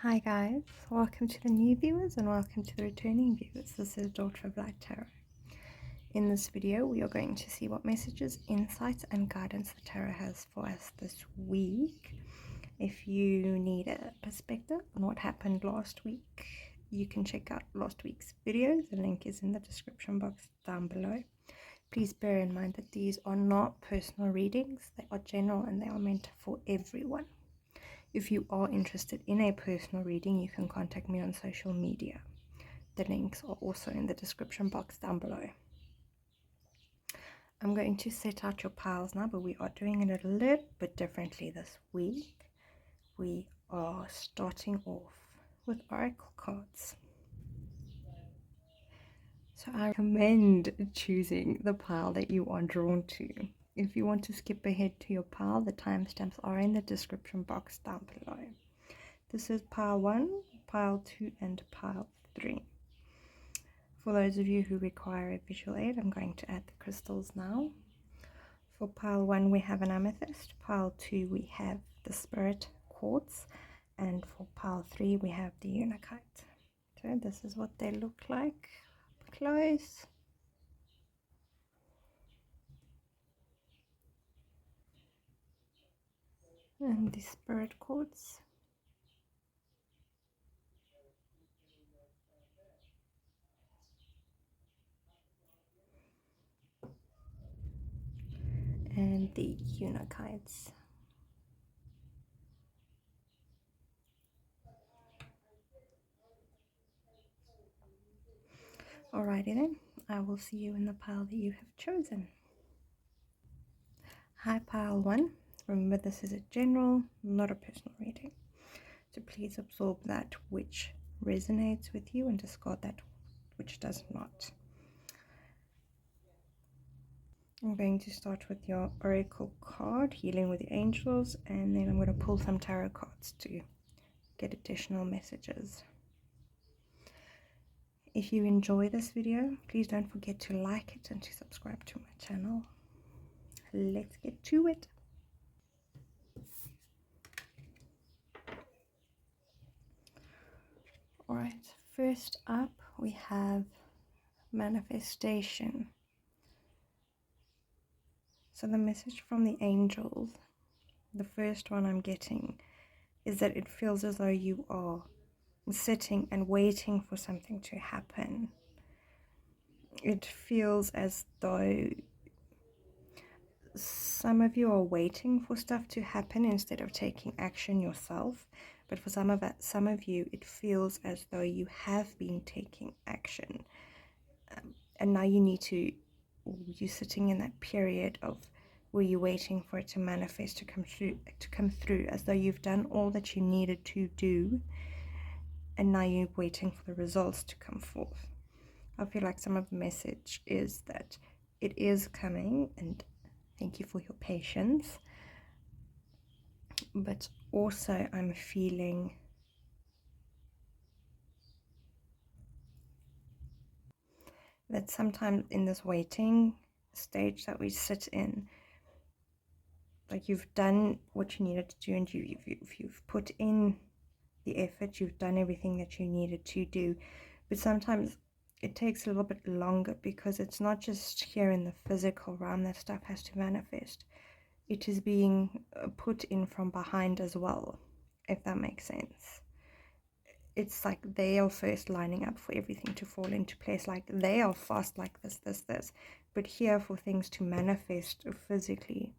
Hi guys, welcome to the new viewers and welcome to the returning viewers. This is Daughter of Light Tarot. In this video we are going to see what messages, insights and guidance the tarot has for us this week. If you need a perspective on what happened last week, you can check out last week's video. The link is in the description box down below. Please bear in mind that these are not personal readings, they are general and they are meant for everyone. If you are interested in a personal reading, you can contact me on social media. The links are also in the description box down below. I'm going to set out your piles now, but we are doing it a little bit differently this week. We are starting off with oracle cards. So I recommend choosing the pile that you are drawn to. If you want to skip ahead to your pile, the timestamps are in the description box down below. This is pile 1, pile 2 and pile 3. For those of you who require a visual aid, I'm going to add the crystals now. For pile 1 we have an amethyst, pile 2 we have the spirit quartz, and for pile 3 we have the unakite. So this is what they look like up close. And the spirit quartz. And the unakites. Alrighty then, I will see you in the pile that you have chosen. Hi pile 1, remember this is a general, not a personal reading. So please absorb that which resonates with you and discard that which does not. I'm going to start with your oracle card, healing with the angels, and then I'm going to pull some tarot cards to get additional messages. If you enjoy this video, please don't forget to like it and to subscribe to my channel. Let's get to it. Alright, first up we have manifestation. So the message from the angels, the first one I'm getting, is that it feels as though you are sitting and waiting for something to happen. It feels as though some of you are waiting for stuff to happen instead of taking action yourself. But for some of you, it feels as though you have been taking action. And now you're sitting in that period of where you're waiting for it to manifest, to come through, as though you've done all that you needed to do. And now you're waiting for the results to come forth. I feel like some of the message is that it is coming, and thank you for your patience. But also I'm feeling that sometimes in this waiting stage that we sit in, like you've done what you needed to do, and you've put in the effort, you've done everything that you needed to do, but sometimes it takes a little bit longer because it's not just here in the physical realm that stuff has to manifest. It is being put in from behind as well, if that makes sense. It's like they are first lining up for everything to fall into place, like they are fast like this, but here for things to manifest physically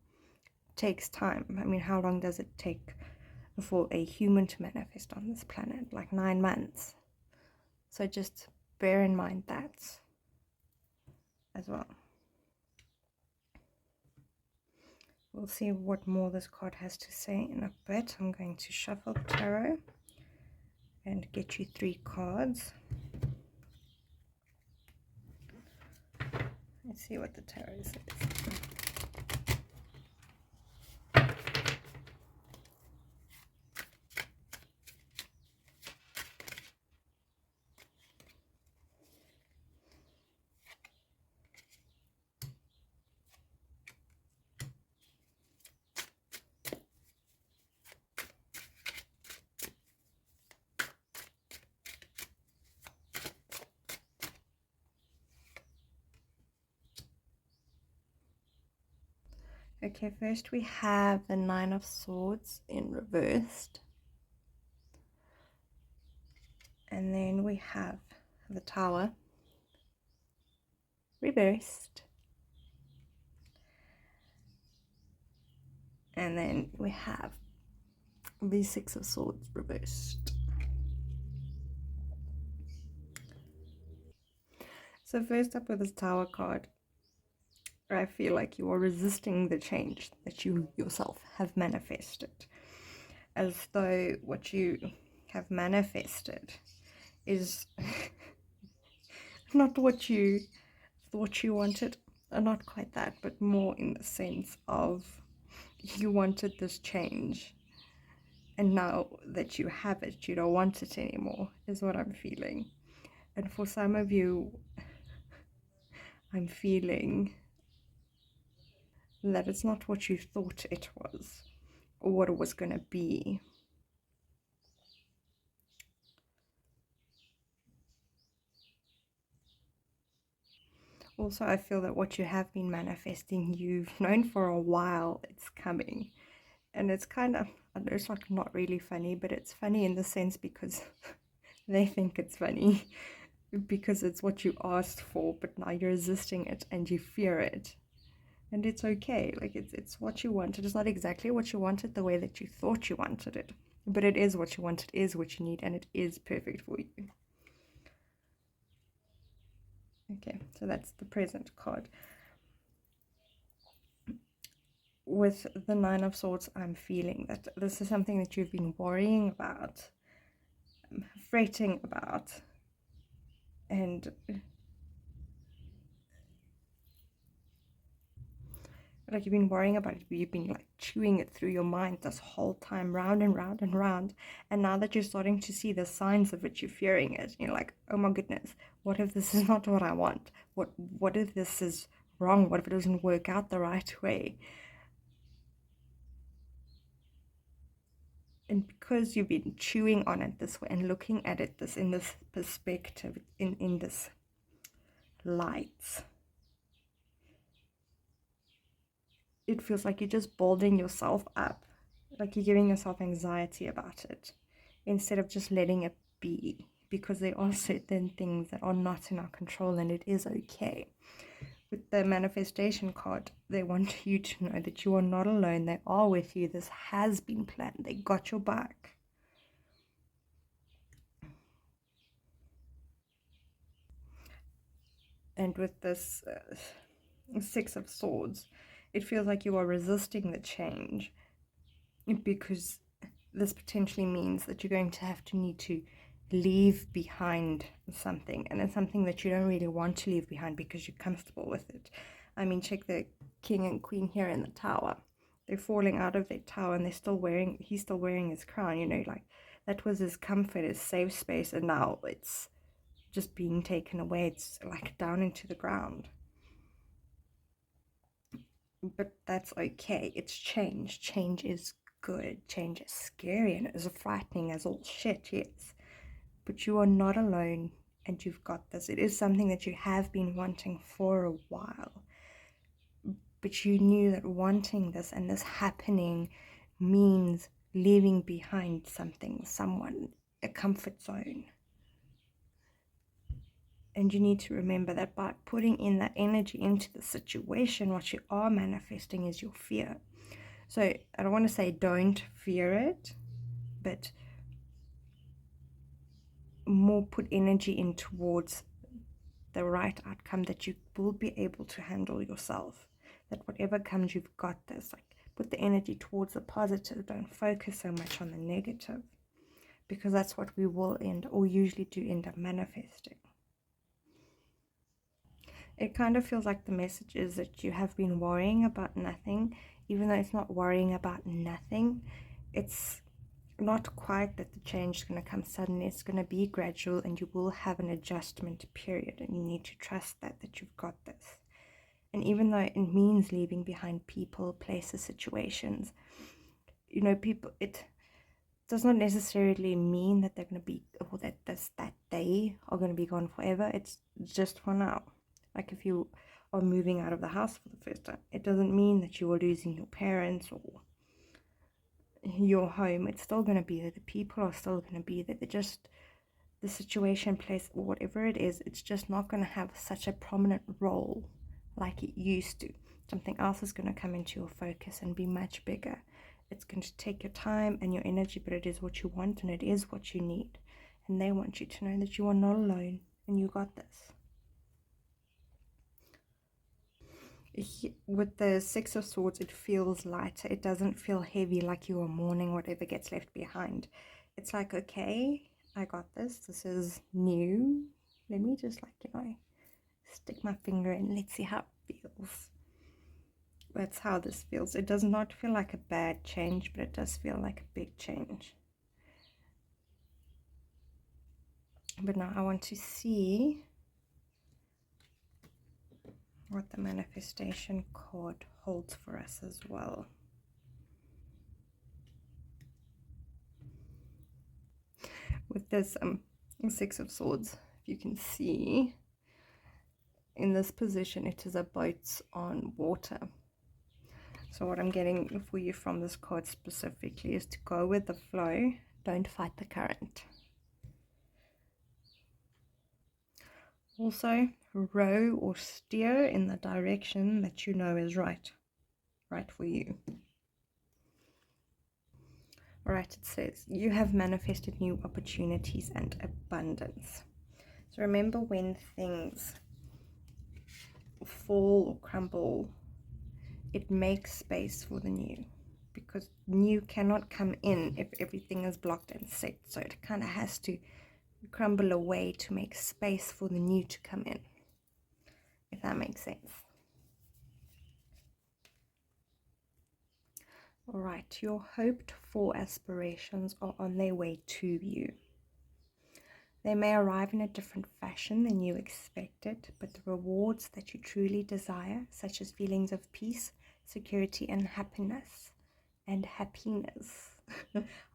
takes time. I mean, how long does it take for a human to manifest on this planet? Like 9 months. So just bear in mind that as well. We'll see what more this card has to say in a bit. I'm going to shuffle the tarot and get you 3 cards. Let's see what the tarot says. Okay, first we have the Nine of Swords in reversed. And then we have the Tower reversed. And then we have the Six of Swords reversed. So first up with this Tower card, I feel like you are resisting the change that you yourself have manifested. As though what you have manifested is not what you thought you wanted. Not quite that, but more in the sense of you wanted this change. And now that you have it, you don't want it anymore, is what I'm feeling. And for some of you, I'm feeling that it's not what you thought it was or what it was going to be. Also, I feel that what you have been manifesting, you've known for a while it's coming. And it's kind of, I know it's like not really funny, but it's funny in the sense because they think it's funny. Because it's what you asked for, but now you're resisting it and you fear it. And it's okay. Like it's what you wanted. It's not exactly what you wanted the way that you thought you wanted it. But it is what you want, it is what you need, and it is perfect for you. Okay, so that's the present card. With the Nine of Swords, I'm feeling that this is something that you've been worrying about, fretting about, and like you've been worrying about it, you've been like chewing it through your mind this whole time, round and round and round. And now that you're starting to see the signs of it, you're fearing it. You're like, oh my goodness, what if this is not what I want? What if this is wrong? What if it doesn't work out the right way? And because you've been chewing on it this way and looking at it in this perspective, in this light, it feels like you're just building yourself up, like you're giving yourself anxiety about it instead of just letting it be, because there are certain things that are not in our control and it is okay. With the manifestation card, they want you to know that you are not alone. They are with you. This has been planned. They got your back. And with this Six of Swords, it feels like you are resisting the change because this potentially means that you're going to have to need to leave behind something, and it's something that you don't really want to leave behind because you're comfortable with it. I mean, check the king and queen here in the tower. They're falling out of their tower and he's still wearing his crown, you know, like that was his comfort, his safe space, and now it's just being taken away. It's like down into the ground. But that's okay. It's change. Change is good. Change is scary and as frightening as all shit, yes. But you are not alone and you've got this. It is something that you have been wanting for a while. But you knew that wanting this and this happening means leaving behind something, someone, a comfort zone. And you need to remember that by putting in that energy into the situation, what you are manifesting is your fear. So I don't want to say don't fear it, but more put energy in towards the right outcome that you will be able to handle yourself. That whatever comes, you've got this. Like put the energy towards the positive. Don't focus so much on the negative, because that's what we will end or usually do end up manifesting. It kind of feels like the message is that you have been worrying about nothing, even though it's not worrying about nothing. It's not quite that the change is going to come suddenly. It's going to be gradual and you will have an adjustment period, and you need to trust that you've got this. And even though it means leaving behind people, places, situations, you know, people, it does not necessarily mean that they're going to be, or that they are going to be gone forever. It's just for now. Like if you are moving out of the house for the first time. It doesn't mean that you are losing your parents or your home. It's still going to be there. The people are still going to be there. They're just, the situation, place, or whatever it is, it's just not going to have such a prominent role like it used to. Something else is going to come into your focus and be much bigger. It's going to take your time and your energy, but it is what you want and it is what you need. And they want you to know that you are not alone and you got this. With the Six of Swords, it feels lighter. It doesn't feel heavy like you are mourning whatever gets left behind. It's like, okay, I got this. This is new. Let me just, like, you know, stick my finger in. Let's see how it feels. That's how this feels. It does not feel like a bad change, but it does feel like a big change. But now I want to see what the manifestation card holds for us as well. With this Six of Swords, if you can see, in this position, it is a boat on water. So what I'm getting for you from this card specifically is to go with the flow. Don't fight the current. Also, row or steer in the direction that you know is right for you. Alright, it says, you have manifested new opportunities and abundance. So remember, when things fall or crumble, it makes space for the new, because new cannot come in if everything is blocked and set. So it kind of has to crumble away to make space for the new to come in, if that makes sense. All right, your hoped for aspirations are on their way to you. They may arrive in a different fashion than you expected, but the rewards that you truly desire, such as feelings of peace, security, and happiness,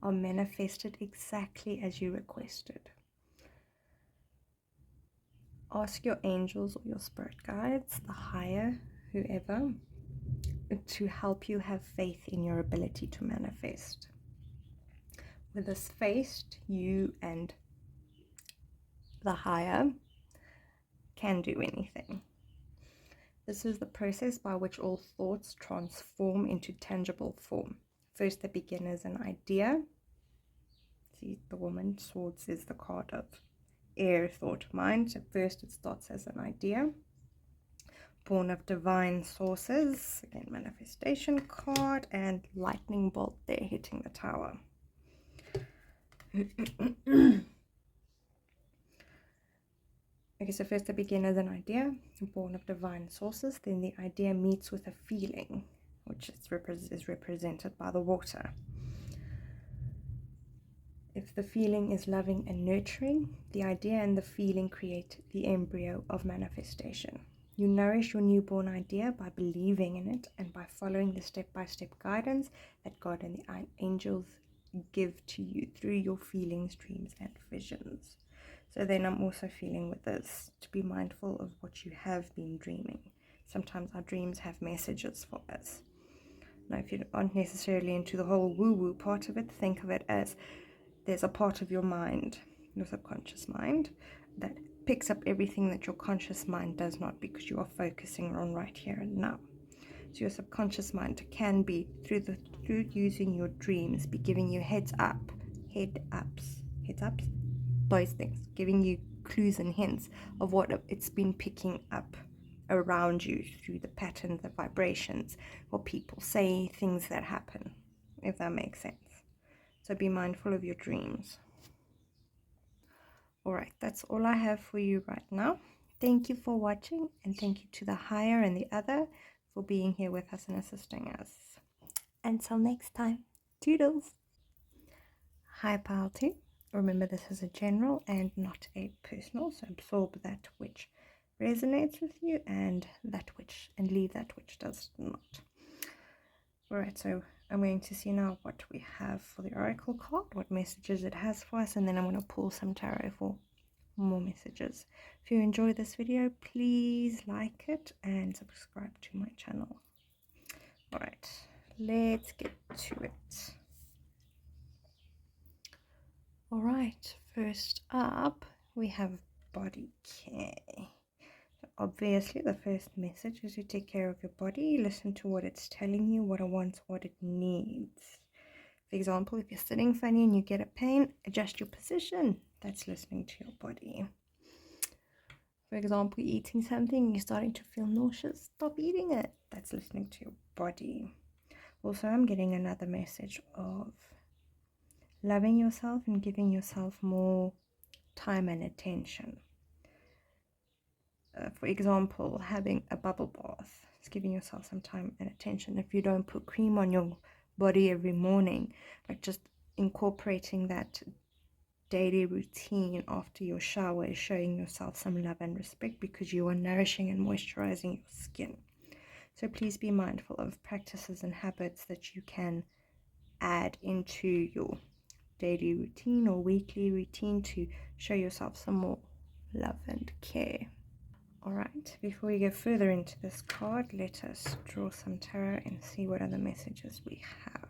are manifested exactly as you requested. Ask your angels or your spirit guides, the higher, whoever, to help you have faith in your ability to manifest. With this faith, you and the higher can do anything. This is the process by which all thoughts transform into tangible form. First, they begin as an idea. See, the woman, swords is the card of air, thought, mind. So first it starts as an idea, born of divine sources. Again, manifestation card, and lightning bolt there hitting the tower. Okay, so first they begin as an idea, born of divine sources. Then the idea meets with a feeling, which is represented by the water. If the feeling is loving and nurturing, the idea and the feeling create the embryo of manifestation. You nourish your newborn idea by believing in it and by following the step-by-step guidance that God and the angels give to you through your feelings, dreams, and visions. So then I'm also feeling with this to be mindful of what you have been dreaming. Sometimes our dreams have messages for us. Now, if you aren't necessarily into the whole woo-woo part of it, think of it as there's a part of your mind, your subconscious mind, that picks up everything that your conscious mind does not, because you are focusing on right here and now. So your subconscious mind can be, through using your dreams, be giving you heads ups, those things, giving you clues and hints of what it's been picking up around you through the patterns, the vibrations, what people say, things that happen, if that makes sense. So be mindful of your dreams. Alright, that's all I have for you right now. Thank you for watching, and thank you to the higher and the other for being here with us and assisting us. Until next time, toodles. Hi, pile 2. Remember, this is a general and not a personal, so absorb that which resonates with you and leave that which does not. Alright, so I'm going to see now what we have for the oracle card, what messages it has for us, and then I'm going to pull some tarot for more messages. If you enjoy this video, please like it and subscribe to my channel. Alright, let's get to it. Alright, first up we have body care. Obviously, the first message is to take care of your body. Listen to what it's telling you, what it wants, what it needs. For example, if you're sitting funny and you get a pain, adjust your position. That's listening to your body. For example, eating something, you're starting to feel nauseous, stop eating it. That's listening to your body. Also, I'm getting another message of loving yourself and giving yourself more time and attention. For example, having a bubble bath is giving yourself some time and attention. If you don't put cream on your body every morning, like just incorporating that daily routine after your shower is showing yourself some love and respect, because you are nourishing and moisturizing your skin. So please be mindful of practices and habits that you can add into your daily routine or weekly routine to show yourself some more love and care. Alright, before we go further into this card, let us draw some tarot and see what other messages we have.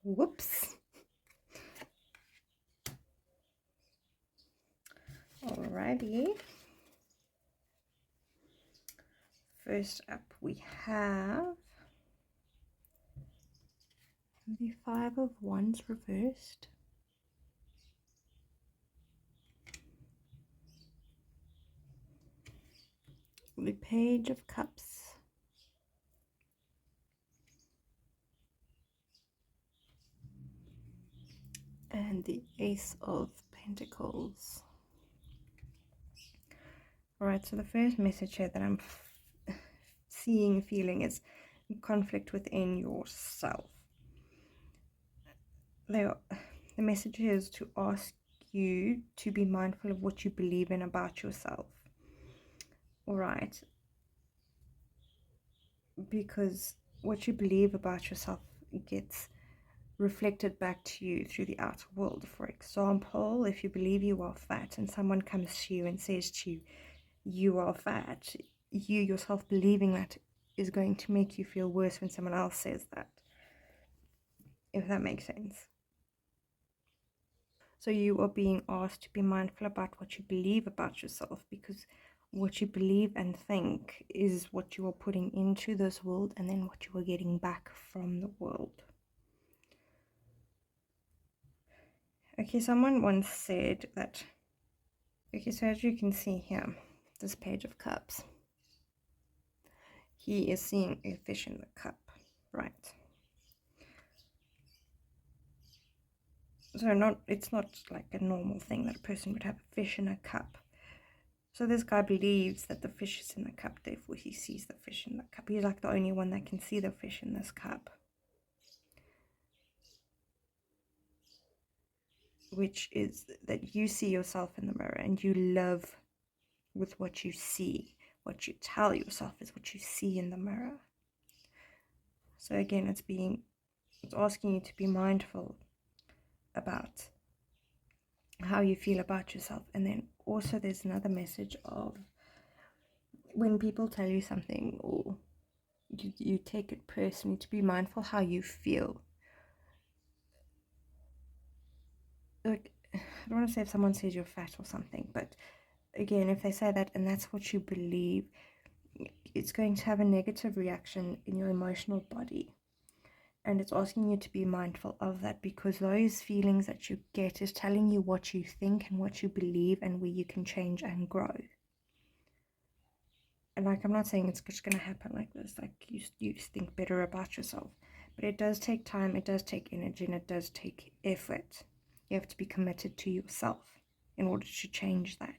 Whoops. Alrighty. First up we have the Five of Wands reversed, the Page of Cups, and the Ace of Pentacles. Alright, so the first message here that I'm feeling is conflict within yourself. The message is to ask you to be mindful of what you believe in about yourself. Alright, because what you believe about yourself gets reflected back to you through the outer world. For example, if you believe you are fat and someone comes to you and says to you, you are fat, you yourself believing that is going to make you feel worse when someone else says that, if that makes sense. So you are being asked to be mindful about what you believe about yourself, because what you believe and think is what you are putting into this world, and then what you are getting back from the world. Okay, someone once said that, okay, so as you can see here, this Page of Cups, he is seeing a fish in the cup, right? So it's not like a normal thing that a person would have a fish in a cup. So this guy believes that the fish is in the cup, therefore he sees the fish in the cup. He's like the only one that can see the fish in this cup. Which is that you see yourself in the mirror and you live with what you see. What you tell yourself is what you see in the mirror. So again, it's asking you to be mindful about how you feel about yourself. And then also there's another message of when people tell you something or you take it personally, to be mindful how you feel. Like, I don't want to say if someone says you're fat or something, but again, if they say that and that's what you believe, it's going to have a negative reaction in your emotional body. And it's asking you to be mindful of that, because those feelings that you get is telling you what you think and what you believe and where you can change and grow. And like, I'm not saying it's just going to happen like this, like you think better about yourself, but it does take time, it does take energy, and it does take effort. You have to be committed to yourself in order to change that.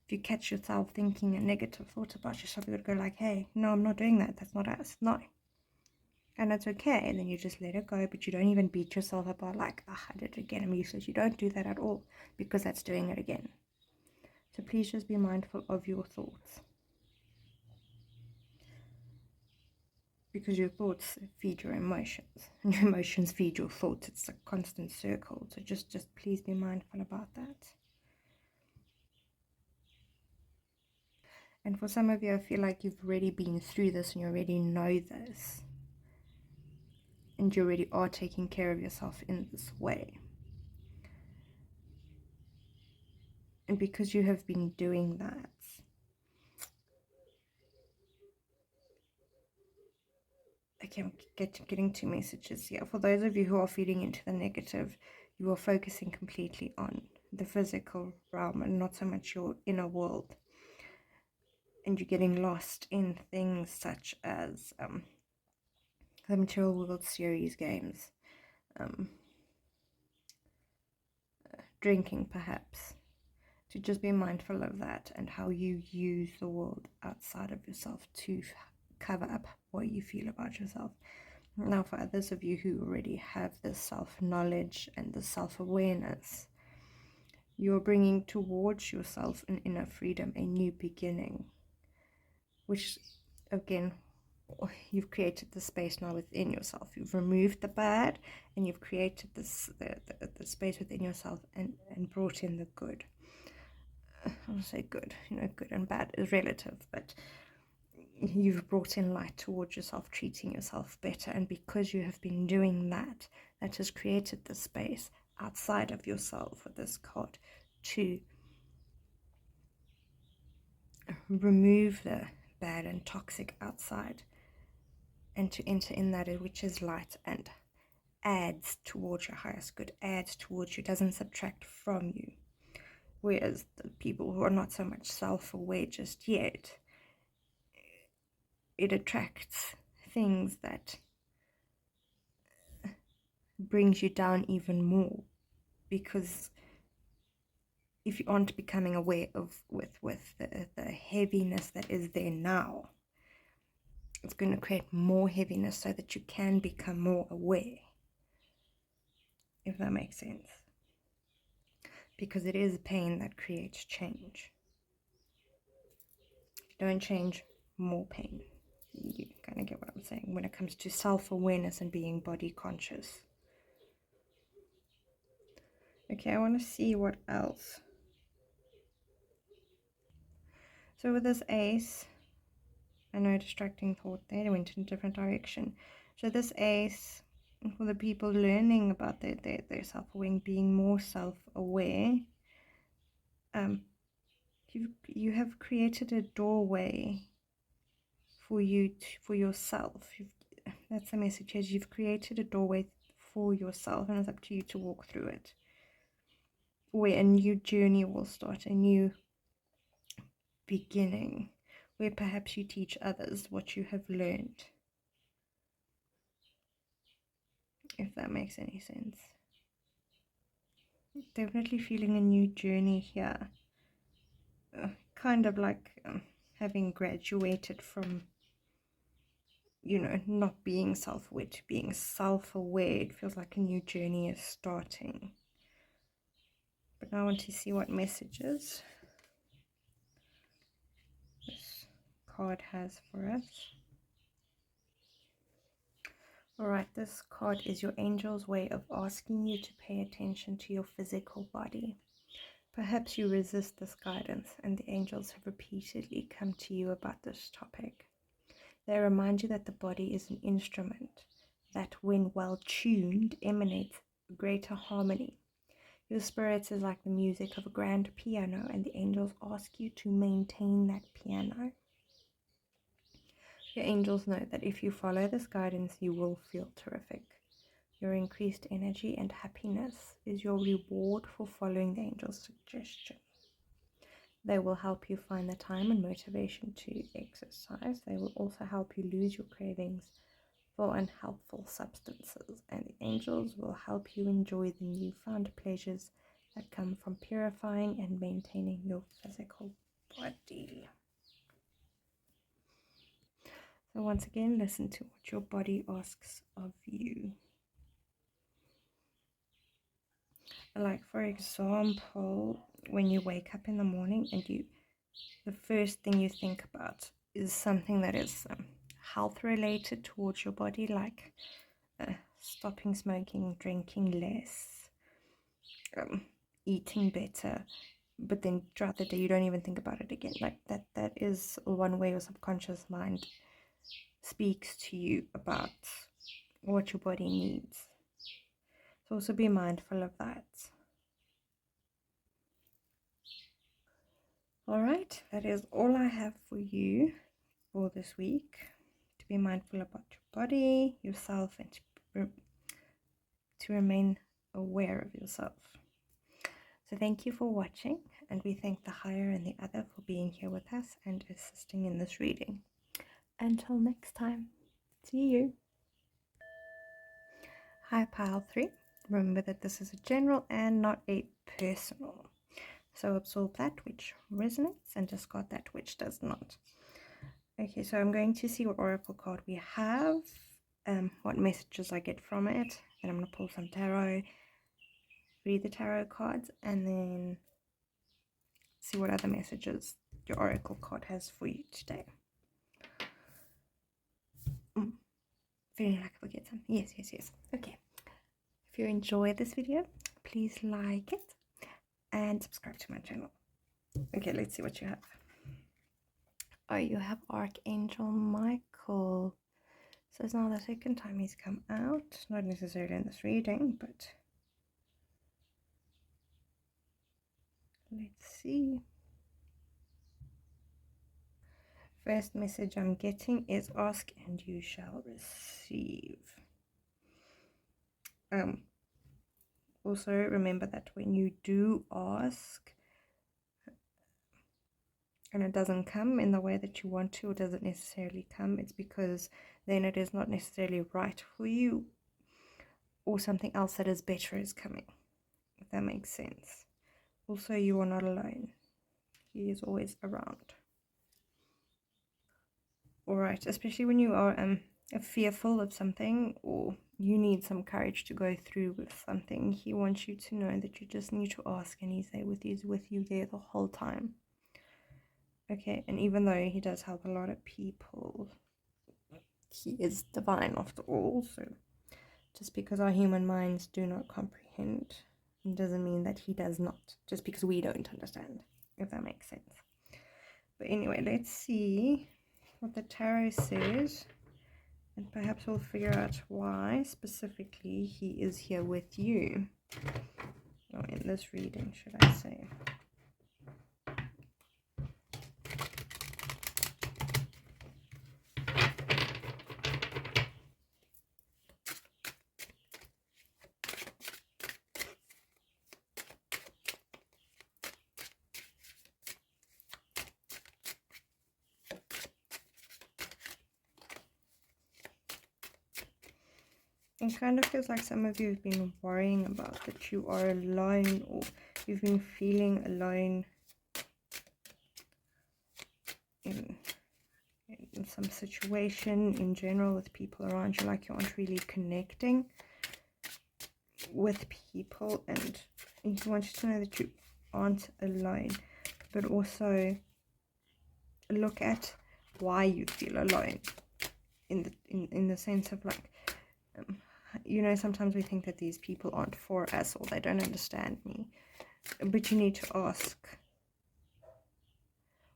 If you catch yourself thinking a negative thought about yourself, you got to go like, hey, no, I'm not doing that, that's not us, no. And it's okay, and then you just let it go, but you don't even beat yourself up about like, I did it again, I'm useless. You don't do that at all, because that's doing it again. So please just be mindful of your thoughts, because your thoughts feed your emotions, and your emotions feed your thoughts. It's a constant circle. So just please be mindful about that. And for some of you, I feel like you've already been through this and you already know this, and you already are taking care of yourself in this way. And because you have been doing that, okay, I'm getting two messages here. For those of you who are feeding into the negative, you are focusing completely on the physical realm and not so much your inner world. And you're getting lost in things such as the Material World Series games, drinking perhaps. To just be mindful of that and how you use the world outside of yourself to cover up what you feel about yourself. Now, for others of you who already have this self-knowledge and the self-awareness, you're bringing towards yourself an inner freedom, a new beginning, which, again, you've created the space now within yourself. You've removed the bad, and you've created this the space within yourself and brought in the good. I'll say good, good and bad is relative, but you've brought in light towards yourself, treating yourself better. And because you have been doing that, that has created the space outside of yourself for this card to remove the bad and toxic outside and to enter in that which is light and adds towards your highest good, adds towards you, doesn't subtract from you. Whereas the people who are not so much self-aware just yet, it attracts things that brings you down even more, because if you aren't becoming aware of with the heaviness that is there now, it's going to create more heaviness so that you can become more aware, if that makes sense. Because it is pain that creates change. If you don't change, more pain. You kind of get what I'm saying when it comes to self-awareness and being body conscious. Okay, I want to see what else. So with this ace, I know, distracting thought there, they went in a different direction. So this ace, for the people learning about their self-aware, being more self-aware, you have created a doorway for you for yourself. That's the message, is you've created a doorway for yourself, and it's up to you to walk through it, where a new journey will start, a new beginning, where perhaps you teach others what you have learned, if that makes any sense. Definitely feeling a new journey here, kind of like having graduated from not being self-aware to being self-aware. It feels like a new journey is starting. But now I want to see what messages this card has for us. Alright, this card is your angel's way of asking you to pay attention to your physical body. Perhaps you resist this guidance, and the angels have repeatedly come to you about this topic. They remind you that the body is an instrument that, when well tuned, emanates greater harmony. Your spirits is like the music of a grand piano, and the angels ask you to maintain that piano. Your angels know that if you follow this guidance, you will feel terrific. Your increased energy and happiness is your reward for following the angels' suggestion. They will help you find the time and motivation to exercise. They will also help you lose your cravings for unhelpful substances, and the angels will help you enjoy the newfound pleasures that come from purifying and maintaining your physical body. So once again, listen to what your body asks of you. Like, for example, when you wake up in the morning and the first thing you think about is something that is health related towards your body, like stopping smoking, drinking less, eating better, but then throughout the day you don't even think about it again. Like that is one way your subconscious mind speaks to you about what your body needs. So also be mindful of that. Alright, that is all I have for you for this week. To be mindful about your body, yourself, and to remain aware of yourself. So thank you for watching, and we thank the higher and the other for being here with us and assisting in this reading. Until next time, see you. Hi Pile 3. Remember that this is a general and not a personal. So absorb that which resonates and discard that which does not. Okay, so I'm going to see what oracle card we have, what messages I get from it, and I'm going to pull some tarot, read the tarot cards, and then see what other messages your oracle card has for you today. Feeling like I forget something. Yes. Okay. If you enjoyed this video, please like it and subscribe to my channel. Okay, let's see what you have. Oh, you have Archangel Michael. So it's now the second time he's come out. Not necessarily in this reading, but let's see. First message I'm getting is ask and you shall receive. Also remember that when you do ask and it doesn't come in the way that you want to, or doesn't necessarily come, it's because then it is not necessarily right for you, or something else that is better is coming, if that makes sense. Also, you are not alone. He is always around. Alright, especially when you are fearful of something, or you need some courage to go through with something, he wants you to know that you just need to ask, and he's with you there the whole time. Okay, and even though he does help a lot of people, he is divine after all, so just because our human minds do not comprehend doesn't mean that he does not, just because we don't understand, if that makes sense. But anyway, let's see what the tarot says, and perhaps we'll figure out why specifically he is here with you, or in this reading, should I say. It kind of feels like some of you have been worrying about that you are alone, or you've been feeling alone in some situation in general with people around you, like you aren't really connecting with people, and he wants you to know that you aren't alone, but also look at why you feel alone in the sense of like, you know, sometimes we think that these people aren't for us, or they don't understand me, but you need to ask,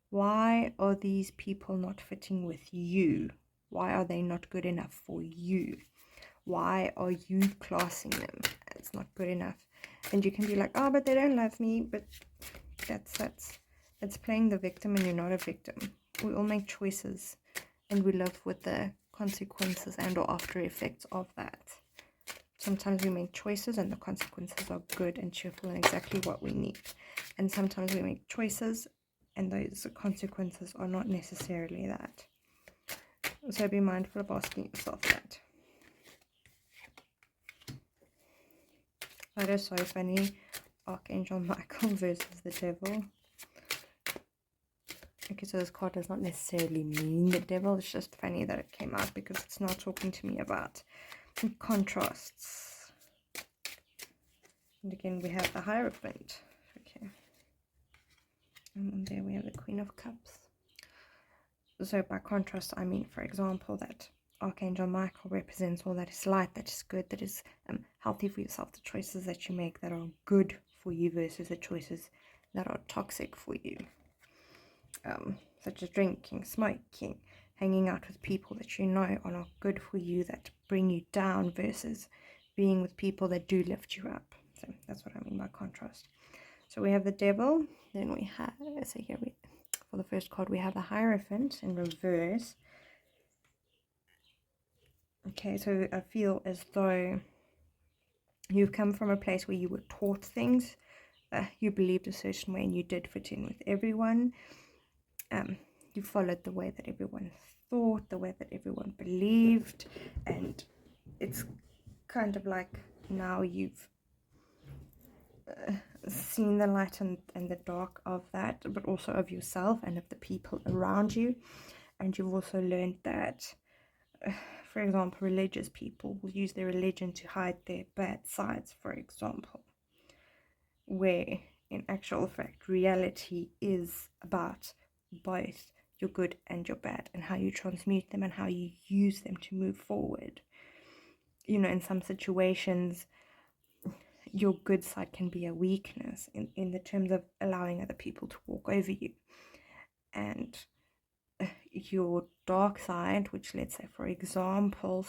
why are these people not fitting with you? Why are they not good enough for you? Why are you classing them as not good enough? And you can be like, oh, but they don't love me. But that's playing the victim, and you're not a victim. We all make choices, and we live with the consequences and or after effects of that. Sometimes we make choices and the consequences are good and cheerful and exactly what we need. And sometimes we make choices and those consequences are not necessarily that. So be mindful of asking yourself that. That is so funny. Archangel Michael versus the devil. Okay, so this card does not necessarily mean the devil. It's just funny that it came out because it's not talking to me about contrasts. And again, we have the Hierophant. Okay. And there we have the Queen of Cups. So by contrast, I mean, for example, that Archangel Michael represents all that is light, that is good, that is healthy for yourself, the choices that you make that are good for you versus the choices that are toxic for you. Such as drinking, smoking, hanging out with people that you know are not good for you, that bring you down, versus being with people that do lift you up. So that's what I mean by contrast. So we have the devil, then we have, so here for the first card we have the Hierophant in reverse. Okay, so I feel as though you've come from a place where you were taught things, you believed a certain way and you did fit in with everyone. You followed the way that everyone thought, the way that everyone believed, and it's kind of like now you've seen the light and the dark of that, but also of yourself and of the people around you. And you've also learned that, for example, religious people will use their religion to hide their bad sides, for example, where in actual fact reality is about both your good and your bad, and how you transmute them and how you use them to move forward. You know, in some situations your good side can be a weakness in the terms of allowing other people to walk over you, and your dark side, which, let's say for example,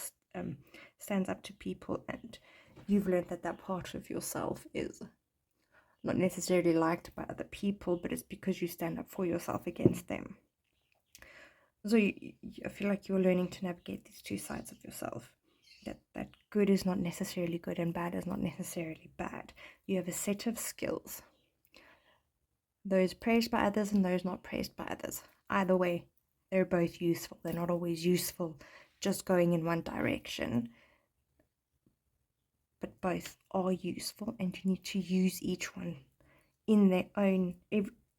stands up to people, and you've learned that that part of yourself is not necessarily liked by other people, but it's because you stand up for yourself against them. So I feel like you're learning to navigate these two sides of yourself. That good is not necessarily good and bad is not necessarily bad. You have a set of skills, those praised by others and those not praised by others. Either way, they're both useful. They're not always useful just going in one direction, but both are useful, and you need to use each one in their own.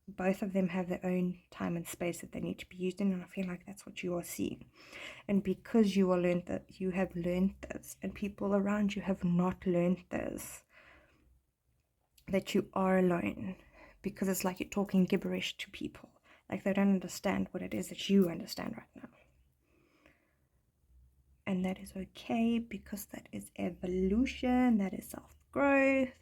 Both of them have their own time and space that they need to be used in, and I feel like that's what you are seeing. And because you have learned this, and people around you have not learned this, that you are alone, because it's like you're talking gibberish to people, like they don't understand what it is that you understand right now. And that is okay, because that is evolution, that is self-growth,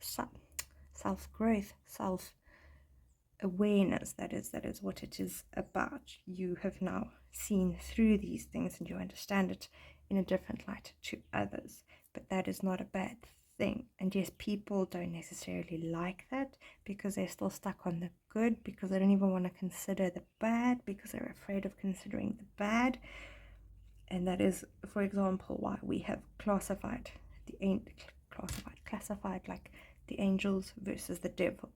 self-awareness. That is what it is about. You have now seen through these things and you understand it in a different light to others, but that is not a bad thing. And yes, people don't necessarily like that because they're still stuck on the good, because they don't even want to consider the bad, because they're afraid of considering the bad. And that is, for example, why we have classified like the angels versus the devil,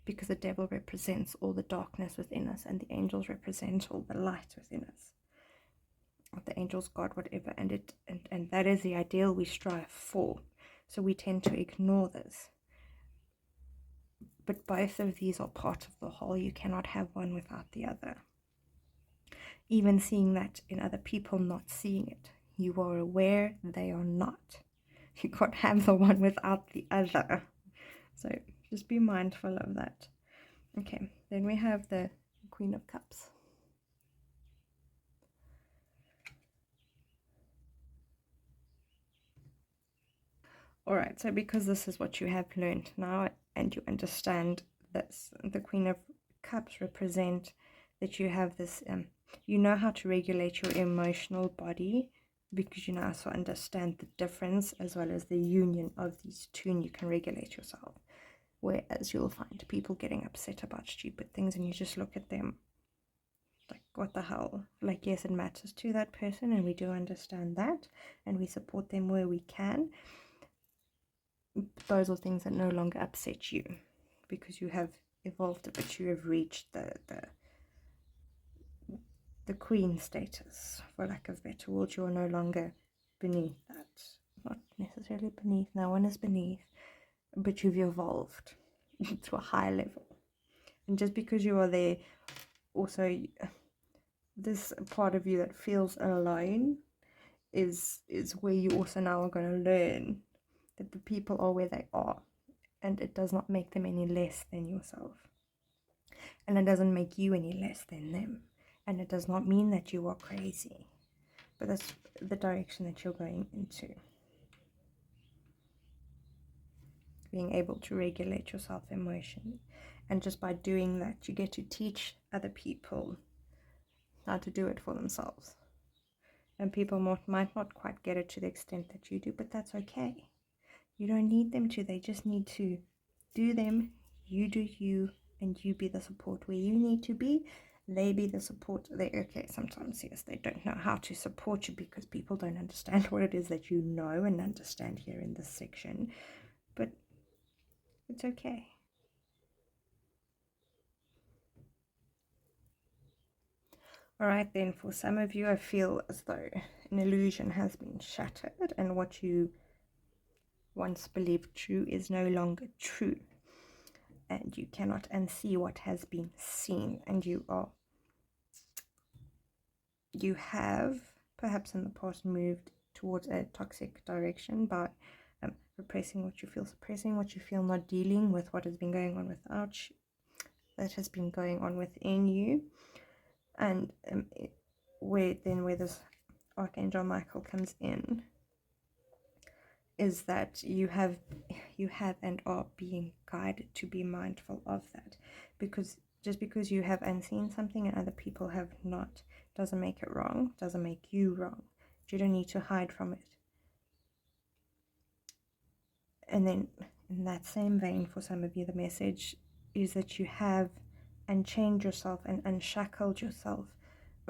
because the devil represents all the darkness within us and the angels represent all the light within us. The angels, God, whatever, and that is the ideal we strive for. So we tend to ignore this, but both of these are part of the whole. You cannot have one without the other. Even seeing that in other people, not seeing it, you are aware, they are not. You can't have the one without the other. So just be mindful of that. Okay, then we have the Queen of Cups. Alright, so because this is what you have learned now and you understand this, the Queen of Cups represent that you have this, you know how to regulate your emotional body because you now also understand the difference as well as the union of these two, and you can regulate yourself. Whereas you'll find people getting upset about stupid things and you just look at them like, what the hell? Like, yes, it matters to that person and we do understand that and we support them where we can. Those are things that no longer upset you because you have evolved a bit. You have reached the queen status, for lack of better words. You are no longer beneath that. Not necessarily beneath, no one is beneath, but you've evolved to a higher level. And just because you are there, also this part of you that feels alone is where you also now are going to learn that the people are where they are, and it does not make them any less than yourself, and it doesn't make you any less than them, and it does not mean that you are crazy, but that's the direction that you're going into. Being able to regulate yourself emotionally, and just by doing that you get to teach other people how to do it for themselves. And people might not quite get it to the extent that you do, but that's okay. You don't need them to. They just need to do them. You do you, and you be the support where you need to be. They be the support. Okay, sometimes, yes, they don't know how to support you because people don't understand what it is that you know and understand here in this section. But it's okay. Alright then, for some of you, I feel as though an illusion has been shattered and what you once believed true is no longer true. And you cannot unsee what has been seen, and you have perhaps in the past moved towards a toxic direction by repressing what you feel, suppressing what you feel, not dealing with what has been going on that has been going on within you. And where this Archangel Michael comes in is that you have and are being guided to be mindful of that, because just because you have unseen something and other people have not doesn't make it wrong, doesn't make you wrong. You don't need to hide from it. And then in that same vein, for some of you, the message is that you have unchained yourself and unshackled yourself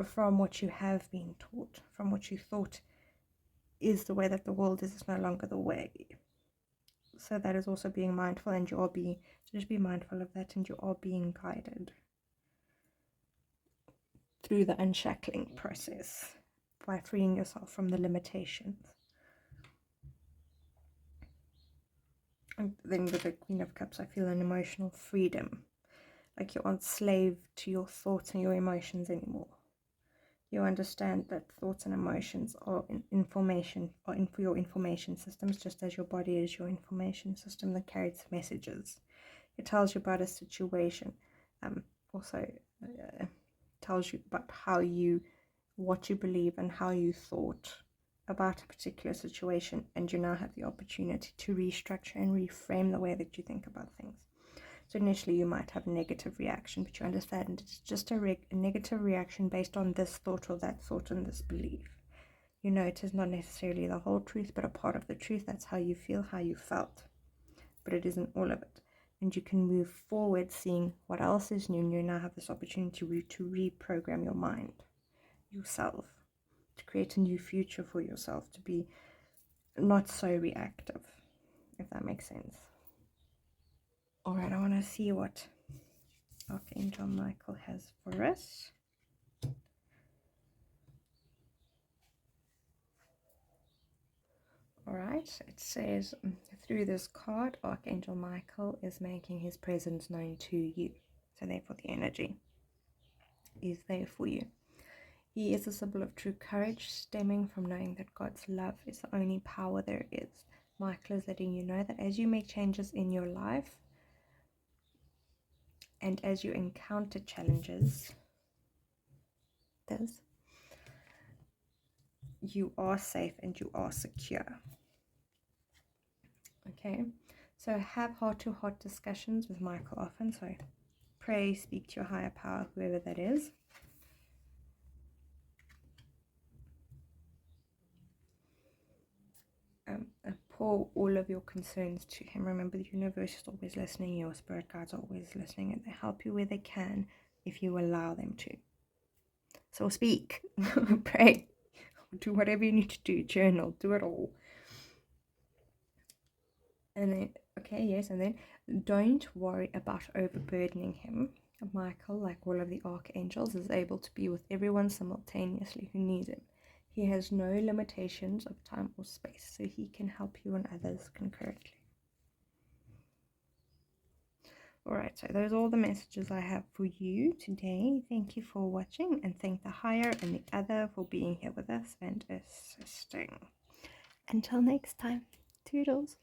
from what you have been taught, from what you thought is the way that the world is no longer the way. So that is also being mindful, and just be mindful of that, and you are being guided through the unshackling process by freeing yourself from the limitations. And then with the Queen of Cups, I feel an emotional freedom, like you aren't slave to your thoughts and your emotions anymore. You understand that thoughts and emotions are information, are in for your information systems, just as your body is your information system that carries messages. It tells you about a situation, also tells you about what you believe and how you thought about a particular situation, and you now have the opportunity to restructure and reframe the way that you think about things. So initially you might have a negative reaction, but you understand it's just a negative reaction based on this thought or that thought and this belief. You know, it is not necessarily the whole truth, but a part of the truth. That's how you feel, how you felt, but it isn't all of it. And you can move forward seeing what else is new, and you now have this opportunity to reprogram your mind, yourself, to create a new future for yourself, to be not so reactive, if that makes sense. Alright, I want to see what Archangel Michael has for us. Alright, it says, through this card, Archangel Michael is making his presence known to you. So therefore the energy is there for you. He is a symbol of true courage, stemming from knowing that God's love is the only power there is. Michael is letting you know that as you make changes in your life, and as you encounter challenges, you are safe and you are secure. Okay, so have heart-to-heart discussions with Michael often. So pray, speak to your higher power, whoever that is. pour all of your concerns to him. Remember, the universe is always listening, your spirit guides are always listening, and they help you where they can if you allow them to. So speak, pray, do whatever you need to do, journal, do it all. And then, okay, yes, and then don't worry about overburdening him. Michael, like all of the archangels, is able to be with everyone simultaneously who needs him. He has no limitations of time or space, so he can help you and others concurrently. Alright, so those are all the messages I have for you today. Thank you for watching, and thank the higher and the other for being here with us and assisting. Until next time, toodles.